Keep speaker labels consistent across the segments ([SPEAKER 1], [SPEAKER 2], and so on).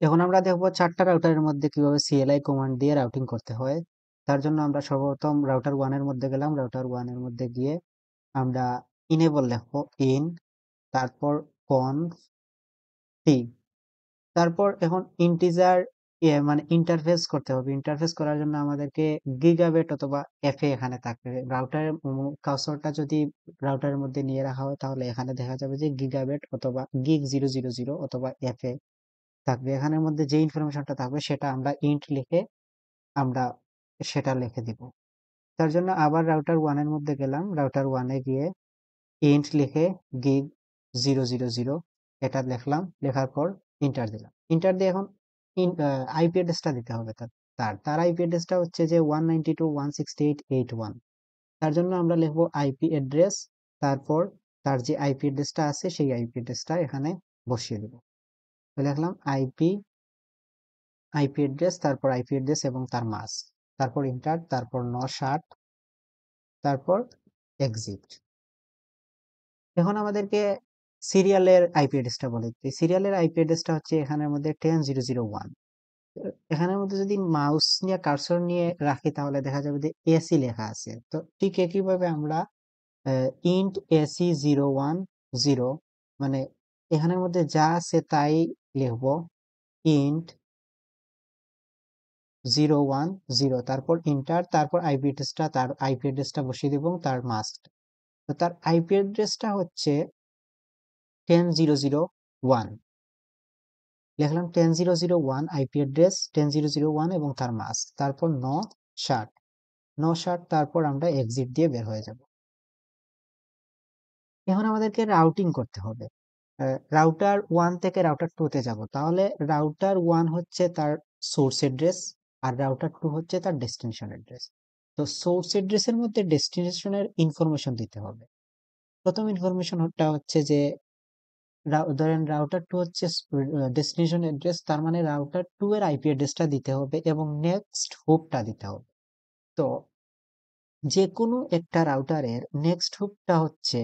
[SPEAKER 1] এখন আমরা দেখবো 4টা রাউটারের মধ্যে কিভাবে CLI কমান্ড দিয়ে রাউটিং করতে হয়। তার জন্য আমরা সর্বপ্রথম রাউটার 1 এর মধ্যে গেলাম। রাউটার 1 এর মধ্যে গিয়ে আমরা ইনেবল লিখবো, ইন, তারপর conf t, তারপর এখন ইন্টিজার মানে ইন্টারফেস করতে হবে। ইন্টারফেস করার জন্য আমাদেরকে গিগাবাইট অথবা FA এখানে থাকবে। রাউটারের কার্সরটা যদি রাউটারের মধ্যে নিয়ে রাখা হয় তাহলে এখানে দেখা যাবে যে গিগাবাইট অথবা gig000 অথবা FA থাকবে। এখানের মধ্যে যে ইনফরমেশনটা থাকবে সেটা আমরা ইন্ট লিখে আমরা সেটা লিখে দিব। তার জন্য আবার রাউটার 1 এর মধ্যে গেলাম। রাউটার 1 এ গিয়ে ইন্ট লিখে gig000 এটা লিখলাম। লেখার পর ইন্টার দিলাম। ইন্টার দিয়ে এখন আইপি অ্যাড্রেসটা দিতে হবে তার আইপি অ্যাড্রেসটা হচ্ছে যে 192.168.81। তার জন্য আমরা লিখবো আইপি অ্যাড্রেস, তারপর তার যে আইপি অ্যাড্রেসটা আছে সেই আইপি অ্যাড্রেসটা এখানে বসিয়ে দেব। লিখলাম আইপি অ্যাড্রেস, তারপর আইপি অ্যাড্রেস এবং তার মাস্ক, তারপর ইন্টার, তারপর 960, তারপর এক্সিট। এখন আমাদেরকে সিরিয়ালের আইপি অ্যাড্রেসটা বলে দিতে। সিরিয়ালের আইপি অ্যাড্রেসটা হচ্ছে এখানের মধ্যে 10001। এখানের মধ্যে যদি মাউস নিয়ে কার্সর নিয়ে রাখি তাহলে দেখা যাবে যে এসি লেখা আছে। তো ঠিক একইভাবে আমরা ইন্ট AC010, মানে এখানের মধ্যে যা আছে তাই লিখবো। ইন্ট 010, তারপর ইন্টার, তারপর আইপি অ্যাড্রেসটা, তার আইপি অ্যাড্রেসটা বসিয়ে দেব, তার মাস্ক। তো তার আইপি অ্যাড্রেসটা হচ্ছে 10001। লিখলাম 10001 আইপি অ্যাড্রেস 10001 এবং তার মাস্ক, তারপর 960, তারপর আমরা এক্সিট দিয়ে বের হয়ে যাব। এখন আমাদেরকে রাউটিং করতে হবে। রাউটার 1 থেকে রাউটার 2 তে যাব। তাহলে রাউটার 1 হচ্ছে তার সোর্স অ্যাড্রেস আর রাউটার 2 হচ্ছে তার ডেস্টিনেশন অ্যাড্রেস। তো সোর্স অ্যাড্রেসের মধ্যে ডেস্টিনেশনের ইনফরমেশন দিতে হবে। প্রথম ইনফরমেশনটা হচ্ছে যে ধরেন রাউটার 2 হচ্ছে ডেস্টিনেশন অ্যাড্রেস, তার মানে রাউটার 2 এর আইপি অ্যাড্রেসটা দিতে হবে এবং নেক্সট হোপটা দিতে হবে। তো যে কোনো একটা রাউটারের নেক্সট হোপটা হচ্ছে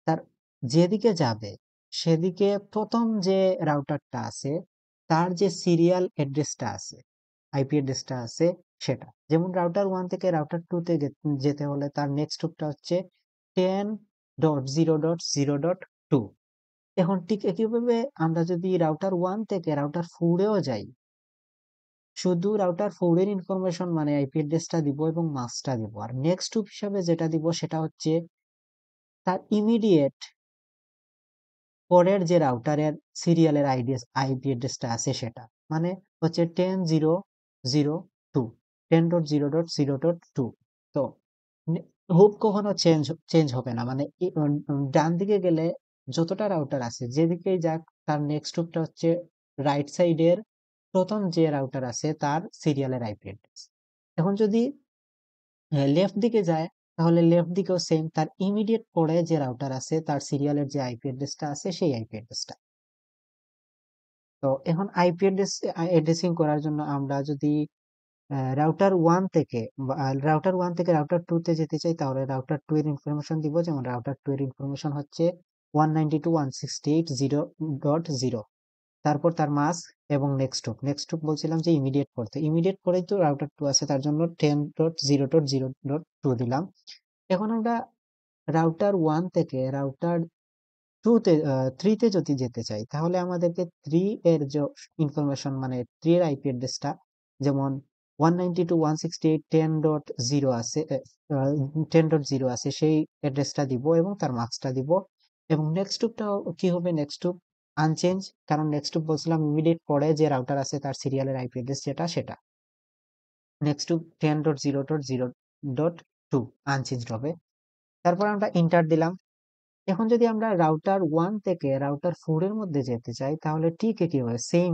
[SPEAKER 1] তার যেদিকে যাবে সেদিকে প্রথম যে রাউটারটা আছে তার যে সিরিয়াল অ্যাড্রেসটা আছে, আইপি অ্যাড্রেসটা আছে সেটা। যেমন রাউটার 1 থেকে রাউটার 2 তে যেতে হলে তার নেক্সট হোপটা হচ্ছে 10.0.0.2। এখন ঠিক একইভাবে আমরা যদি রাউটার 1 থেকে রাউটার 4 এও যাই, শুধু রাউটার 4 এর ইনফরমেশন মানে আইপি অ্যাড্রেসটা দিব এবং মাস্কটা দিব। আর নেক্সট হোপ হিসাবে যেটা দিব সেটা হচ্ছে তার ইমিডিয়েট পরের যে রাউটারের সিরিয়ালের আইপি অ্যাড্রেসটা আছে সেটা। মানে হচ্ছে 10.0.0.2, 10.0.0.2। তো হোপ কখনো চেঞ্জ হবে না। মানে ডান দিকে গেলে যতটা রাউটার আছে যেদিকেই যাক তার নেক্সট হোপটা হচ্ছে রাইট সাইডের প্রথম যে রাউটার আছে তার সিরিয়ালের আইপি অ্যাড্রেস। এখন যদি লেফট দিকে যায় তাহলে লেফট দিকেও সেম, তার ইমিডিয়েট পরে যে রাউটার আছে তার সিরিয়ালের যে আইপি অ্যাড্রেসটা আছে সেই আইপি অ্যাড্রেসটা। তো এখন আইপি অ্যাড্রেসিং করার জন্য আমরা যদি রাউটার 1 থেকে রাউটার 2 তে যেতে চাই তাহলে রাউটার 2 এর ইনফরমেশন দিব। যেমন রাউটার 2 এর ইনফরমেশন হচ্ছে 192.168.0.0, তারপর তার মাস্ক এবং নেক্সট হোপ বলছিলাম যে ইমিডিয়েট পড়তে, ইমিডিয়েট পরেই তো রাউটার 2 আছে তার জন্য 10.0.0.2 দিলাম। এখন আমরা রাউটার 1 থেকে রাউটার 3 তে যদি যেতে চাই তাহলে আমাদেরকে 3 এর যে ইনফরমেশন মানে 3 এর আইপি অ্যাড্রেসটা, যেমন 192.168.10.0 আছে, 10.0 আছে সেই অ্যাড্রেসটা দিব এবং তার মাস্কটা দিব। এবং নেক্সট লুপটা কি হবে, নেক্সট লুপ আনচেঞ্জ, কারণ নেক্সট লুপ বলছিলাম ইমিডিয়েট পরে যে রাউটার আছে তার সিরিয়ালের আইপি অ্যাড্রেস যেটা সেটা। নেক্সট লুপ 10.0.0.2 আনচেঞ্জ হবে। তারপর আমরা ইন্টার দিলাম। এখন যদি আমরা রাউটার 1 থেকে রাউটার 4 এর মধ্যে যেতে চাই তাহলে ঠিক একই হবে, সেম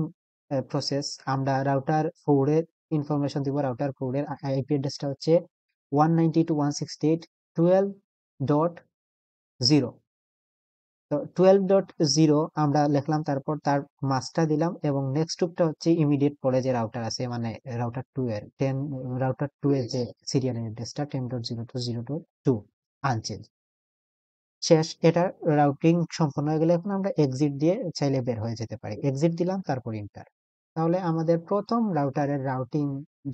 [SPEAKER 1] প্রসেস। আমরা রাউটার 4 এর ইনফরমেশন দিব। রাউটার 4 এর আইপি অ্যাড্রেসটা হচ্ছে 192.168.12.0। তো 12.0 আমরা লিখলাম, তারপর তার মাস্কটা দিলাম এবং নেক্সট লুপটা হচ্ছে ইমিডিয়েট পরে যে রাউটার আছে মানে রাউটার 2 এর যে সিরিয়াল অ্যাড্রেসটা 10.0.0.2 আনচেঞ্জ। শেষ। এটা রাউটিং সম্পন্ন হয়ে গেলে এখন আমরা এক্সিট দিয়ে চাইলে বের হয়ে যেতে পারি। এক্সিট দিলাম, তারপর ইন্টার। তাহলে আমাদের প্রথম রাউটারের রাউটিং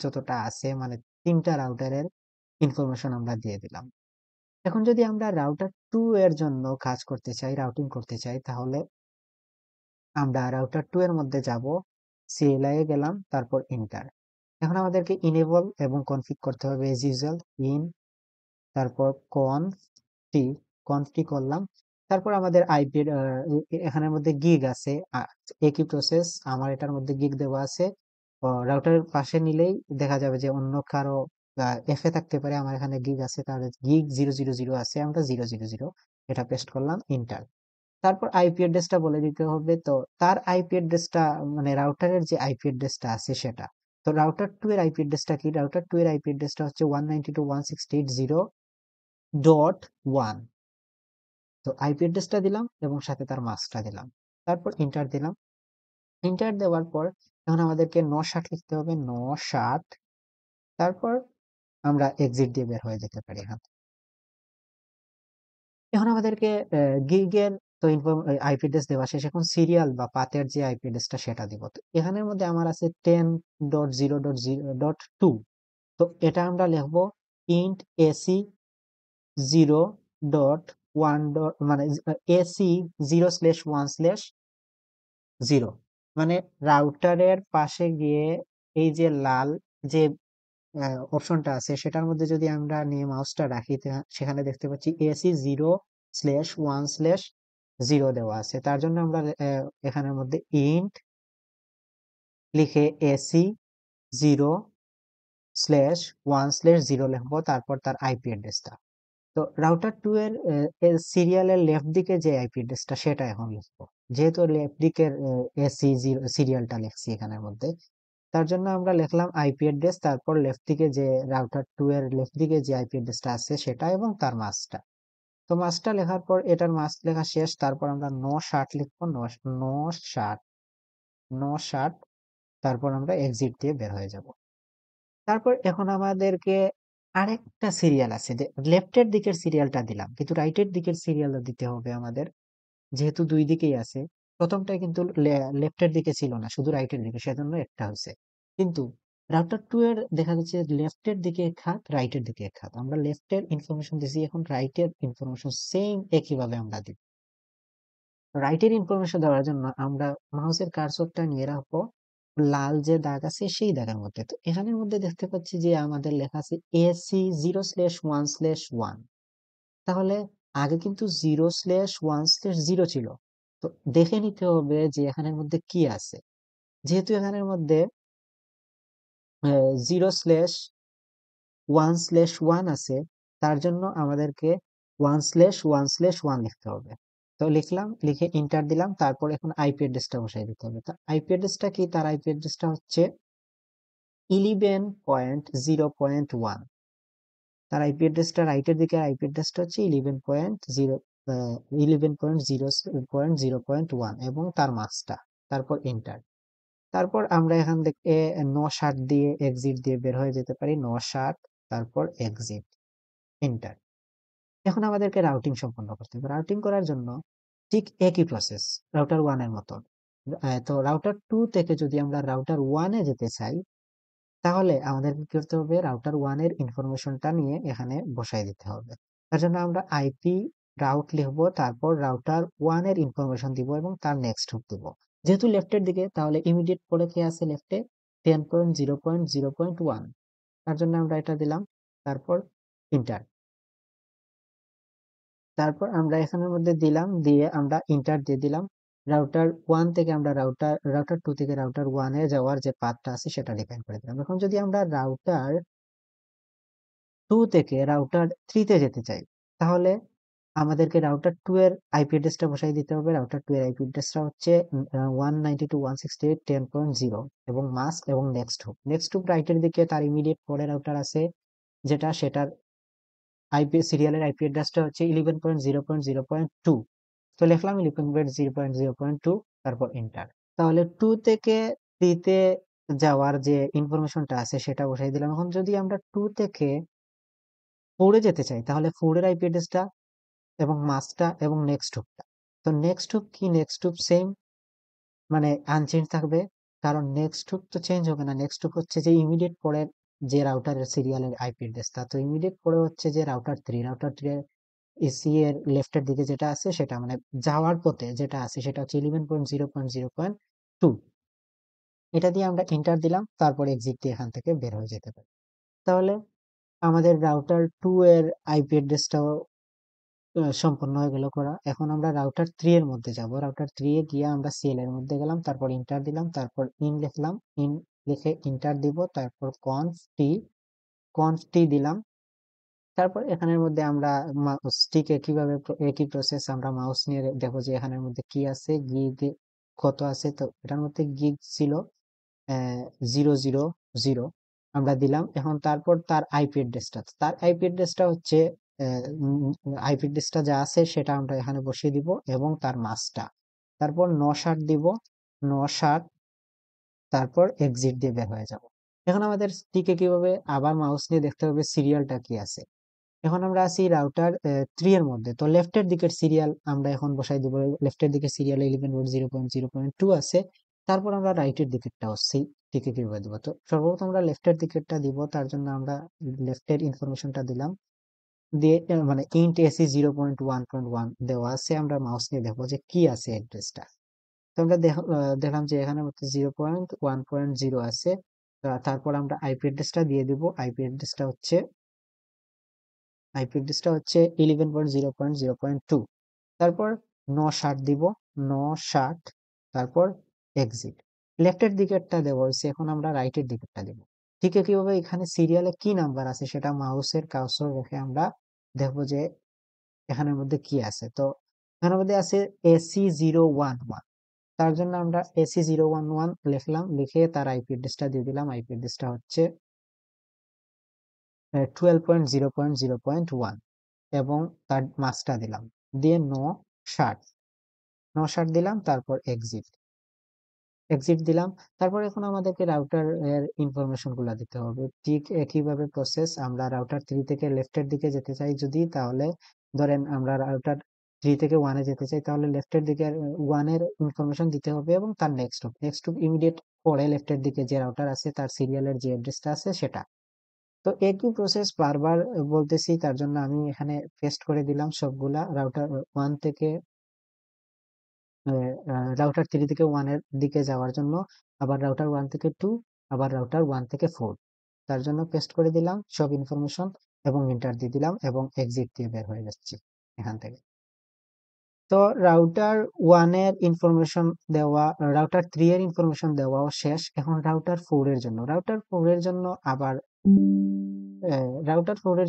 [SPEAKER 1] যতটা আছে মানে 3টা রাউটারের ইনফরমেশন আমরা দিয়ে দিলাম। এখন যদি আমরা রাউটার 2 এর জন্য কাজ করতে চাই, রাউটিং করতে চাই, তাহলে আমরা রাউটার 2 এর মধ্যে যাব, CLI এ গেলাম, তারপর এন্টার। এখন আমাদেরকে ইনেবল এবং কনফিগ করতে হবে এজ ইউজুয়াল, ইন, তারপর কনফি, কনফি করলাম। তারপর আমাদের আইপি এখানের মধ্যে গিগ আছে, একই প্রসেস, আমার এটার মধ্যে গিগ দেওয়া আছে। রাউটারের পাশে নিলেই দেখা যাবে যে অন্য কারো এফ এ থাকতে পারে, আমার এখানে গিগ আছে, তাহলে গিগ 000 আছে, আমরা 000 এটা পেস্ট করলাম, ইন্টার। তারপর আইপি অ্যাড্রেসটা বলে দিতে হবে। তো তার আইপি অ্যাড্রেসটা মানে রাউটারের যে আইপি অ্যাড্রেসটা আছে সেটা। তো রাউটার 2 এর আইপি অ্যাড্রেসটা কি? রাউটার 2 এর আইপি অ্যাড্রেসটা হচ্ছে 192.168.0.1। তো আইপি অ্যাড্রেসটা দিলাম এবং সাথে তার মাস্কটা দিলাম। তারপর এন্টার দিলাম। এন্টার দেওয়ার পর এখন আমাদেরকে 960 লিখতে হবে, 960। তারপর আমরা এক্সিট দিয়ে বের হয়ে যেতে পারি এখান থেকে। এখন আমাদেরকে গিগের তো আইপি অ্যাড্রেস দেওয়া শেষ, এখন সিরিয়াল বা পাথের যে আইপি অ্যাড্রেসটা সেটা দিব। তো এখানের মধ্যে আমার আছে 10.0.0.2। তো এটা আমরা লিখবো ইন্ট এসি 0.1 মানে এসি 0/1/0, মানে রাউটারের পাশে গিয়ে এই যে লাল যে অপশনটা আছে সেটার মধ্যে যদি আমরা নিয়ে মাউসটা রাখি, সেখানে দেখতে পাচ্ছি এসি 0/1/0 দেওয়া আছে। তার জন্য আমরা এখানের মধ্যে ইন্ট লিখে এসি 0/1/0 লিখবো, তারপর তার আইপি অ্যাড্রেসটা। তো রাউটার 2 এর সিরিয়ালের লেফট দিকে যে আইপি অ্যাড্রেসটা সেটা এখন লিখবো, যেহেতু লেফট দিকের এসি সিরিয়ালটা লিখছি এখানের মধ্যে। তার জন্য আমরা লিখলাম আইপি অ্যাড্রেস, তারপর লেফট দিকে যে রাউটার 2 এর লেফট দিকে যে আইপি অ্যাড্রেসটা আছে সেটা এবং তার মাস্কটা। তো মাস্কটা লেখার পর এটার মাস্ক লেখা শেষ, তারপর আমরা 960 লিখবো, 960, 960। তারপর আমরা এক্সিট দিয়ে বের হয়ে যাব। তারপর এখন আমাদেরকে আরেকটা সিরিয়াল আছে, যে লেফটের দিকের সিরিয়ালটা দিলাম কিন্তু রাইটের দিকের সিরিয়ালও দিতে হবে আমাদের, যেহেতু দুই দিকেই আছে। প্রথমটাই কিন্তু লেফটের দিকে ছিল না, শুধু রাইটের দিকে, সেজন্য একটা হয়েছে। কিন্তু রাউটার 2 এর দেখা যাচ্ছে লেফটের দিকে এক হাত, রাইটের দিকে এক হাত। আমরা লেফটের ইনফরমেশন দিছি, এখন রাইটের ইনফরমেশন সেম একইভাবে আমরা দিব। রাইটের ইনফরমেশন দেওয়ার জন্য আমরা মাউসের কার্সরটা নিয়ে রাখবো লাল যে দাগ আছে সেই দাগের মধ্যে। তো এখানের মধ্যে দেখতে পাচ্ছি যে আমাদের লেখা আছে এসি 0/1/1। তাহলে আগে কিন্তু 0/1/0 ছিল। তো দেখে নিতে হবে যে এখানের মধ্যে কি আছে। যেহেতু এখানের মধ্যে 0/1/1 আছে, তার জন্য আমাদেরকে 1/1/1 লিখতে হবে। তো লিখলাম, লিখে ইন্টার দিলাম, তারপর এখন আইপি অ্যাড্রেসটা বসাই দিতে হবে। তো আইপি অ্যাড্রেসটা কি? তার আইপি অ্যাড্রেসটা হচ্ছে 11.0.1। তার আইপি অ্যাড্রেসটা রাইটের দিকে আইপি অ্যাড্রেসটা হচ্ছে 11.0.1 এবং তার মাস্কটা। তারপর এন্টার। তারপর আমরা এখান থেকে 960 দিয়ে এক্সিট দিয়ে বের হয়ে যেতে পারি, 960, তারপর এক্সিট, এন্টার। এখন আমাদেরকে রাউটিং সম্পন্ন করতে হবে। রাউটিং করার জন্য ঠিক একই প্রসেস, রাউটার 1 এর মতন। তো রাউটার 2 থেকে যদি আমরা রাউটার 1 এ যেতে চাই, তাহলে আমাদের কি করতে হবে? রাউটার 1 এর ইনফরমেশনটা নিয়ে এখানে বসাই দিতে হবে। তার জন্য আমরা আইপি রাউট লিখবো, তারপর রাউটার 1 এর ইনফরমেশন দিব এবং তার নেক্সট হুক দিব। যেহেতু লেফটের দিকে, তাহলে ইমিডিয়েট পরে কি আছে লেফটে? 10.0.0.1। তার জন্য আমরা এটা দিলাম, তারপর ইন্টার। তারপর আমরা এখানের মধ্যে দিলাম, দিয়ে আমরা ইন্টার দিয়ে দিলাম। রাউটার 1 থেকে আমরা রাউটার 2 থেকে রাউটার 1 এ যাওয়ার যে পাথটা আছে সেটা ডিফাইন করে দিলাম। এখন যদি আমরা রাউটার 2 থেকে রাউটার 3 তে যেতে চাই, তাহলে আমাদেরকে রাউটার 2 এর আইপি অ্যাড্রেসটা বসাই দিতে হবে। রাউটার 2 এর আইপি অ্যাড্রেসটা হচ্ছে 192.168.10 এবং মাস্ক এবং নেক্সট হুক রাইটের দিকে তার ইমিডিয়েট পরে রাউটার আছে, সেটার আইপি সিরিয়ালের আইপি অ্যাড্রেসটা হচ্ছে 11.0.0.2। তো লিখলাম 11.0.0.2, তারপর এন্টার। তাহলে 2 থেকে 3 তে যাওয়ার যে ইনফরমেশনটা আছে সেটা বসাই দিলাম। এখন যদি আমরা 2 থেকে 4 এ যেতে চাই, তাহলে 4 এর আইপি অ্যাড্রেসটা এবং মাস্কটা এবং নেক্সট হুকটা। তো নেক্সট হুক কি? নেক্সট হুক সেম, মানে আনচেঞ্জ থাকবে, কারণ নেক্সট হুক তো চেঞ্জ হবে না, নেক্সট হুক হচ্ছে যে ইমিডিয়েট পরের যে রাউটারের সিরিয়ালের আইপি অ্যাড্রেসটা, তো ইমিডিয়েট পরে হচ্ছে যে রাউটার 3 এর এসি এর লেফটের দিকে যেটা আছে সেটা মানে যাওয়ার পথে যেটা আছে সেটা হচ্ছে 11.0.0.2। এটা দিয়ে আমরা এন্টার দিলাম, তারপর এক্সিট দিয়ে এখান থেকে বের হয়ে যেতে পারি। তাহলে আমাদের রাউটার 2 এর আইপি অ্যাড্রেসটাও সম্পন্ন হয়ে গেল করা। এখন আমরা রাউটার 3 এর মধ্যে যাব, রাউটার 3 এ গিয়ে আমরা সিএল এর মধ্যে গেলাম, তারপর এন্টার দিলাম, তারপর ইন লিখলাম, ইন লিখে এন্টার দিব, তারপর কনফ টি দিলাম। তারপর এখানের মধ্যে আমরা মাউসটিকে কিভাবে একই প্রসেস আমরা মাউস নিয়ে দেখো যে এখানের মধ্যে কি আছে, গিগ কত আছে, তো এটার মধ্যে গিগ ছিল 000 আমরা দিলাম। এখন তারপর তার আইপি অ্যাড্রেসটা হচ্ছে আইপি অ্যাড্রেসটা যা আছে সেটা আমরা এখানে বসিয়ে দিব এবং তার মাসটা, তারপর 960 দিব, 960, তারপর এক্সিট দিয়ে বের হয়ে যাব। এখন আমাদের টিকে কিভাবে আবার মাউস নিয়ে দেখতে হবে সিরিয়ালটা কি আছে। এখন আমরা আছি রাউটার 3 এর মধ্যে, তো লেফটের দিকের সিরিয়াল আমরা এখন বসাই দিব, লেফটের দিকের সিরিয়াল 11.0.0.2 আছে। তারপর আমরা রাইটের দিকেরটাও সেই দিকে কিভাবে দিব, তো সর্বপ্রথম আমরা লেফটের দিকেরটা দিব, তার জন্য আমরা লেফটের ইনফরমেশনটা দিলাম, দিয়ে মানে ইন্ট এসি 0.1.1 দেওয়া আছে, আমরা মাউস নিয়ে দেখবো যে কি আছে অ্যাড্রেসটা। তো আমরা দেখলাম যে এখানে মধ্যে 0.1.0 আছে। তারপর আমরা আইপি অ্যাড্রেসটা হচ্ছে 11.0.0.2। তারপর 960 দিব, 960, তারপর এক্সিট। লেফটের দিকেরটা দেওয়া হয়েছে, এখন আমরা রাইটের দিকেরটা দেব। ঠিক কিভাবে এখানে সিরিয়ালে কি নাম্বার আছে সেটা মাউসের কার্সর রেখে আমরা দেখবো যে এখানের মধ্যে কি আছে। তো এখানের মধ্যে আছে AC011, তার জন্য আমরা AC011 লিখলাম, লিখে তার আইপি অ্যাড্রেসটা দিয়ে দিলাম, আইপি অ্যাড্রেসটা হচ্ছে 12.0.0.1 এবং তার মাসটা দিলাম, দিয়ে 960 দিলাম, তারপর এক্সিট দিলাম। তারপর এখন আমাদেরকে রাউটার এর ইনফরমেশন গুলা দিতে হবে, ঠিক একইভাবে প্রসেস। আমরা রাউটার 3 থেকে লেফটের দিকে যেতে চাই যদি, তাহলে ধরেন আমরা রাউটার 3 থেকে 1 এ যেতে চাই, তাহলে লেফটের দিকে 1 এর ইনফরমেশন দিতে হবে এবং তার নেক্সট ইমিডিয়েট পরে লেফটের দিকে যে রাউটার আছে তার সিরিয়ালের যে অ্যাড্রেসটা আছে সেটা। তো একই প্রসেস বারবার বলতেছি, তার জন্য আমি এখানে পেস্ট করে দিলাম সবগুলা। রাউটার 1 থেকে রাউটার 3 থেকে 1 এর দিকে যাওয়ার জন্য, আবার রাউটার 1 থেকে 2, আবার রাউটার 1 থেকে 4, তার জন্য পেস্ট করে দিলাম সব ইনফরমেশন এবং এন্টার দিয়ে দিলাম এবং এক্সিট দিয়ে বের হয়ে যাচ্ছি এখান থেকে। তো রাউটার 1 এর ইনফরমেশন দেওয়া, রাউটার 3 এর ইনফরমেশন দেওয়াও শেষ। এখন রাউটার 4 এর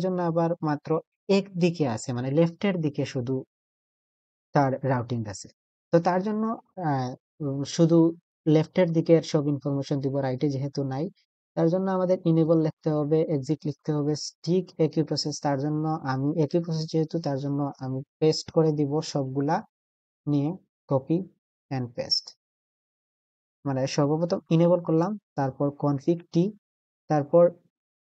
[SPEAKER 1] জন্য মাত্র একদিকে আছে, মানে লেফটের দিকে শুধু তার রাউটিং আছে। তো তার জন্য শুধু লেফটের দিকের সব ইনফরমেশন দিব, রাইটে যেহেতু নাই। তার জন্য আমাদের ইনেবল লিখতে হবে, এক্সিট লিখতে হবে, ঠিক একই প্রসেস। তার জন্য আমি একই প্রসেস যেহেতু, তার জন্য আমি পেস্ট করে দিব সবগুলা নিয়ে, কপি এন্ড পেস্ট। মানে সর্বপ্রথম ইনেবল করলাম, তারপর কনফিগ তারপর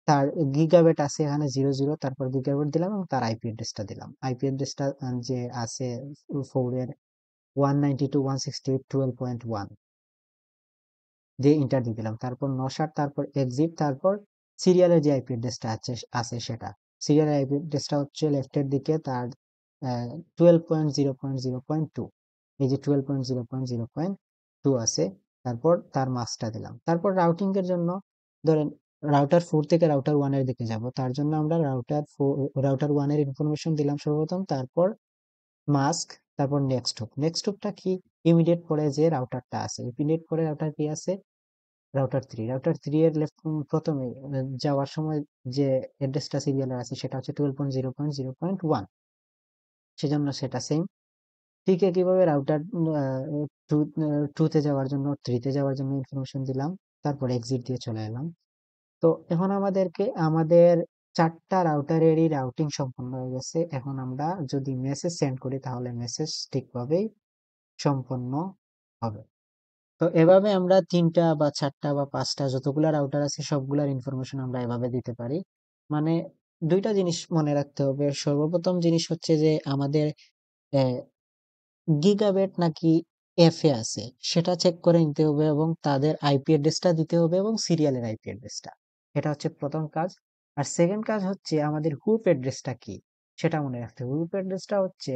[SPEAKER 1] তার গিগাবেট আছে এখানে 00, তারপর গিগাবেট দিলাম এবং তার আইপি অ্যাড্রেসটা দিলাম। আইপি অ্যাড্রেসটা যে আছে 4 এর 192.168.12.1 দিয়ে এন্টার দিয়ে দিলাম, তারপর 960, তারপর এক্সিট, তারপর সিরিয়ালের যে আইপি অ্যাড্রেসটা আছে সেটা। সিরিয়ালের আইপি অ্যাড্রেসটা হচ্ছে লেফটের দিকে তার 12.0.0.2, এই যে 12.0.0.2 আছে, তারপর তার মাসটা দিলাম। তারপর রাউটিং এর জন্য ধরেন রাউটার 4 থেকে রাউটার 1 এর দিকে যাব, তার জন্য আমরা রাউটার 1 এর ইনফরমেশন দিলাম সর্বপ্রথম, তারপর মাস্ক, তারপর নেক্সট হুকটা কি, ইমিডিয়েট পরে যে রাউটারটা আছে, ইমিডিয়েট পরে রাউটার কি আছে, রাউটার 3 এর প্রথমে যাওয়ার সময় যে অ্যাড্রেসটা সিরিয়ালের আছে সেটা হচ্ছে 12.0.0.1, সেজন্য সেটা সেম। ঠিক একইভাবে রাউটার 2 তে যাওয়ার জন্য, 3 তে যাওয়ার জন্য ইনফরমেশন দিলাম, তারপর এক্সিট দিয়ে চলে এলাম। তো এখন আমাদের 4টা রাউটারেরই রাউটিং সম্পন্ন হয়ে গেছে। এখন আমরা যদি মেসেজ সেন্ড করি তাহলে মেসেজ ঠিকভাবেই সম্পন্ন হবে। তো এভাবে আমরা 3টা বা 4টা বা 5টা যতগুলা রাউটার আছে সবগুলার ইনফরমেশন আমরা এভাবে দিতে পারি। মানে 2টা জিনিস মনে রাখতে হবে। সর্বপ্রথম জিনিস হচ্ছে যে আমাদের গিগাবেট নাকি এফ এ আছে সেটা চেক করে নিতে হবে এবং তাদের আইপি অ্যাড্রেসটা দিতে হবে এবং সিরিয়ালের আইপি অ্যাড্রেসটা। এটা হচ্ছে প্রথম কাজ। আর সেকেন্ড কাজ হচ্ছে আমাদের হুপ অ্যাড্রেসটা কি সেটা মনে রাখতে হবে। হুপ অ্যাড্রেসটা হচ্ছে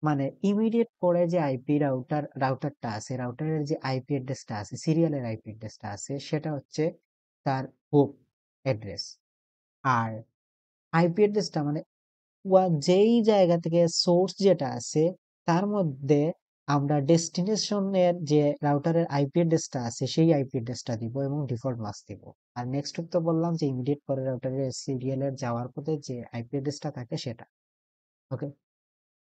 [SPEAKER 1] মানে ইমিডিয়েট পরে যে আইপি রাউটারটা আছে, রাউটারের যে আইপি অ্যাড্রেসটা আছে, সিরিয়ালের আইপি অ্যাড্রেসটা আছে, সেটা হচ্ছে তার হুপ অ্যাড্রেস। আর আইপি অ্যাড্রেসটা মানে যেই জায়গা থেকে সোর্স যেটা আছে তার মধ্যে আমরা ডেস্টিনেশনের যে রাউটারের আইপি অ্যাড্রেসটা আছে সেই আইপি অ্যাড্রেসটা দিব এবং ডিফল্ট মাস্ক দিব। আর নেক্সট তো বললাম যে ইমিডিয়েট পরে রাউটারের সিরিয়ালের যাওয়ার পথে যে আইপি অ্যাড্রেসটা থাকে সেটা। ওকে।